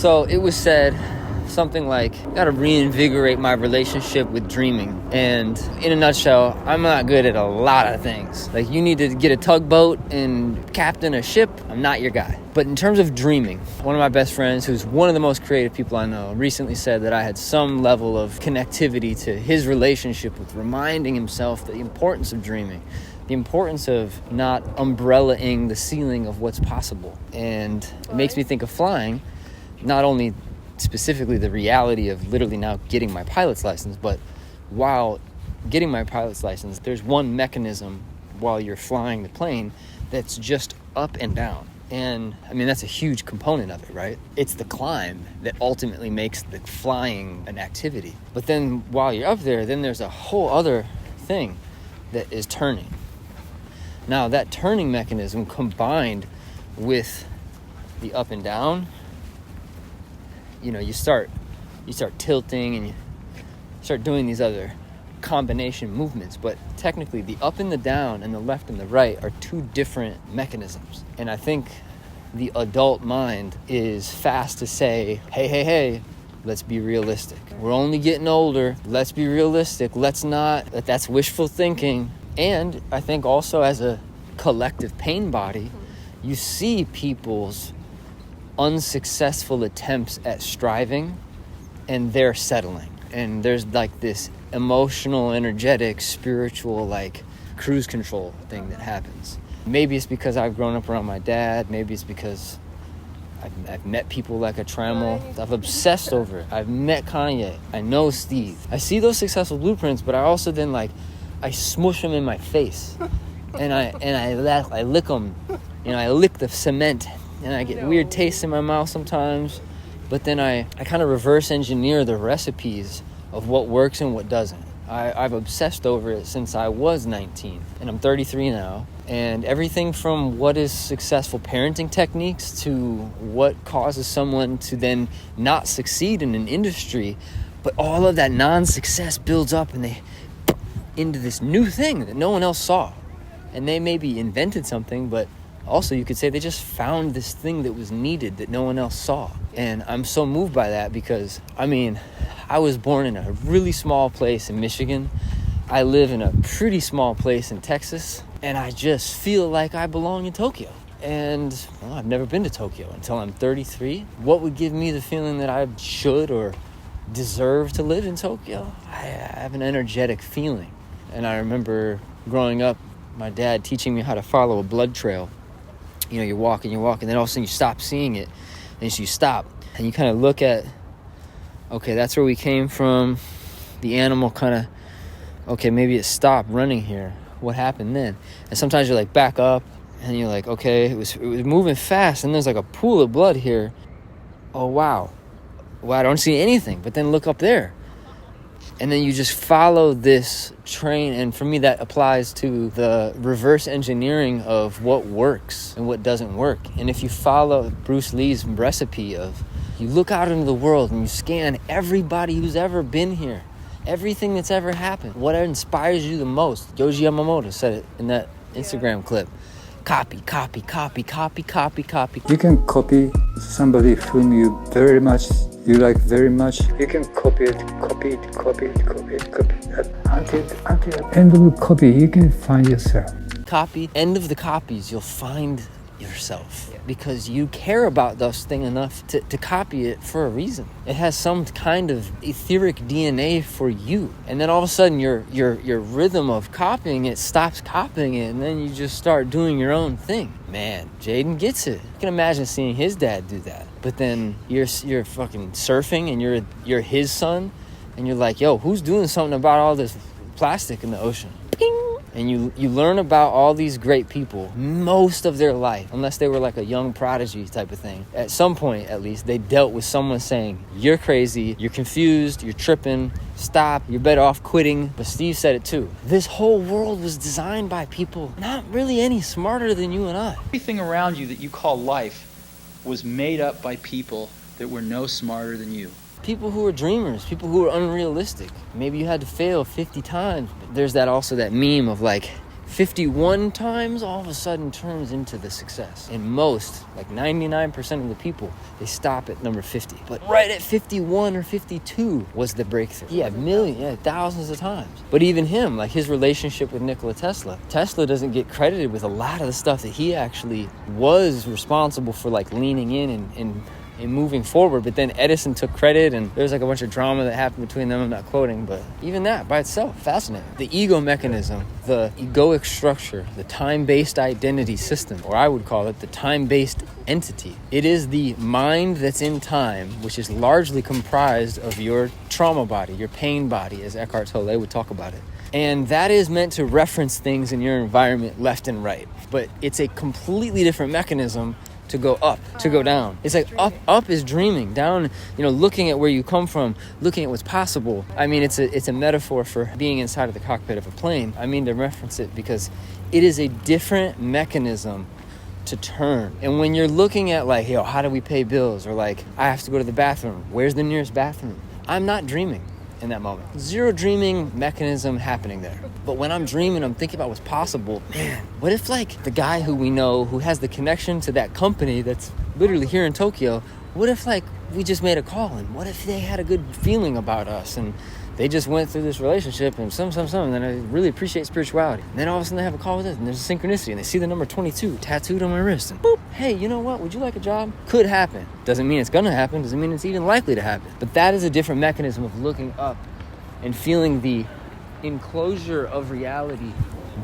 So it was said something like, gotta reinvigorate my relationship with dreaming. And in a nutshell, I'm not good at a lot of things. Like, you need to get a tugboat and captain a ship, I'm not your guy. But in terms of dreaming, one of my best friends, who's one of the most creative people I know, recently said that I had some level of connectivity to his relationship with reminding himself the importance of dreaming, the importance of not umbrella-ing the ceiling of what's possible. And it makes me think of flying, not only specifically the reality of literally now getting my pilot's license, but while getting my pilot's license, there's one mechanism while you're flying the plane that's just up and down. And I mean, that's a huge component of it, right? It's the climb that ultimately makes the flying an activity. But then while you're up there, then there's a whole other thing that is turning. Now, that turning mechanism combined with the up and down, you start tilting and you start doing these other combination movements. But technically, the up and the down and the left and the right are two different mechanisms. And I think the adult mind is fast to say, hey, let's be realistic. We're only getting older. Let's be realistic. That's wishful thinking. And I think also as a collective pain body, you see people's unsuccessful attempts at striving and they're settling. And there's like this emotional, energetic, spiritual, like cruise control thing that happens. Maybe it's because I've grown up around my dad. Maybe it's because I've met people like a Trammell. I've obsessed over it. I've met Kanye. I know Steve. I see those successful blueprints, but I also then I smush them in my face. And I lick them. I lick the cement. And I get weird tastes in my mouth sometimes. But then I kind of reverse engineer the recipes of what works and what doesn't. I've obsessed over it since I was 19. And I'm 33 now. And everything from what is successful parenting techniques to what causes someone to then not succeed in an industry. But all of that non-success builds up and they into this new thing that no one else saw. And they maybe invented something, but also you could say they just found this thing that was needed that no one else saw. And I'm so moved by that because, I was born in a really small place in Michigan. I live in a pretty small place in Texas. And I just feel like I belong in Tokyo. And I've never been to Tokyo until I'm 33. What would give me the feeling that I should or deserve to live in Tokyo? I have an energetic feeling. And I remember growing up, my dad teaching me how to follow a blood trail. You walk, and then all of a sudden you stop seeing it. And so you stop, and you kind of look at, okay, that's where we came from. The animal kind of, okay, maybe it stopped running here. What happened then? And sometimes you're like, back up, and you're like, okay, it was moving fast, and there's like a pool of blood here. Oh, wow. Well, I don't see anything, but then look up there. And then you just follow this train. And for me, that applies to the reverse engineering of what works and what doesn't work. And if you follow Bruce Lee's recipe of you look out into the world and you scan everybody who's ever been here, everything that's ever happened, what inspires you the most? Yoji Yamamoto said it in that Instagram clip. Copy. You can copy somebody whom you like very much. You can copy it. Until end of the copy, you can find yourself. Copy. End of the copies, you'll find yourself. Because you care about this thing enough to copy it for a reason. It has some kind of etheric DNA for you. And then all of a sudden your rhythm of copying it stops copying it, and then you just start doing your own thing. Man, Jaden gets it. You can imagine seeing his dad do that. But then you're fucking surfing and you're his son, and you're like, yo, who's doing something about all this plastic in the ocean? Ping! And you learn about all these great people most of their life, unless they were like a young prodigy type of thing. At some point, at least, they dealt with someone saying, you're crazy, you're confused, you're tripping, stop, you're better off quitting. But Steve said it too. This whole world was designed by people not really any smarter than you and I. Everything around you that you call life was made up by people that were no smarter than you. People who are dreamers, people who are unrealistic. Maybe you had to fail 50 times. But there's also that meme of like, 51 times all of a sudden turns into the success. And most, like 99% of the people, they stop at number 50. But right at 51 or 52 was the breakthrough. Thousands of times. But even him, like his relationship with Nikola Tesla, Tesla doesn't get credited with a lot of the stuff that he actually was responsible for, like leaning in and moving forward. But then Edison took credit, and there was like a bunch of drama that happened between them. I'm not quoting, but even that by itself, fascinating. The ego mechanism, the egoic structure, the time-based identity system, or I would call it the time-based entity. It is the mind that's in time, which is largely comprised of your trauma body, your pain body, as Eckhart Tolle would talk about it. And that is meant to reference things in your environment left and right. But it's a completely different mechanism to go up, to go down. It's like up is dreaming, down, looking at where you come from, looking at what's possible. I mean, it's a metaphor for being inside of the cockpit of a plane. I mean to reference it because it is a different mechanism to turn. And when you're looking at like, how do we pay bills? Or like, I have to go to the bathroom. Where's the nearest bathroom? I'm not dreaming in that moment. Zero dreaming mechanism happening there. But when I'm dreaming, I'm thinking about what's possible. Man, what if like the guy who we know who has the connection to that company that's literally here in Tokyo, what if like we just made a call, and what if they had a good feeling about us and they just went through this relationship and some, and then I really appreciate spirituality. And then all of a sudden they have a call with us and there's a synchronicity and they see the number 22 tattooed on my wrist and boop, hey, you know what? Would you like a job? Could happen. Doesn't mean it's gonna happen. Doesn't mean it's even likely to happen. But that is a different mechanism of looking up and feeling the enclosure of reality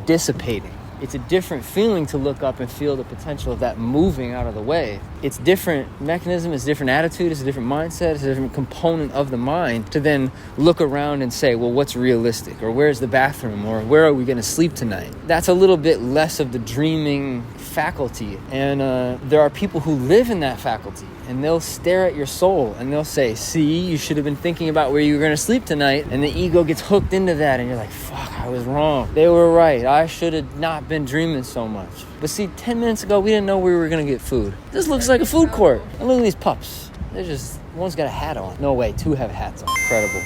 dissipating. It's a different feeling to look up and feel the potential of that moving out of the way. It's different mechanism, it's a different attitude, it's a different mindset, it's a different component of the mind to then look around and say, well, what's realistic? Or where's the bathroom? Or where are we going to sleep tonight? That's a little bit less of the dreaming faculty. And there are people who live in that faculty, and they'll stare at your soul and they'll say, see, you should have been thinking about where you were going to sleep tonight. And the ego gets hooked into that and you're like, fuck, I was wrong. They were right. I should have not been dreaming so much. But see, 10 minutes ago, we didn't know where we were going to get food. This looks like a food court. And look at these pups. They're just, one's got a hat on. No way, two have hats on. Incredible.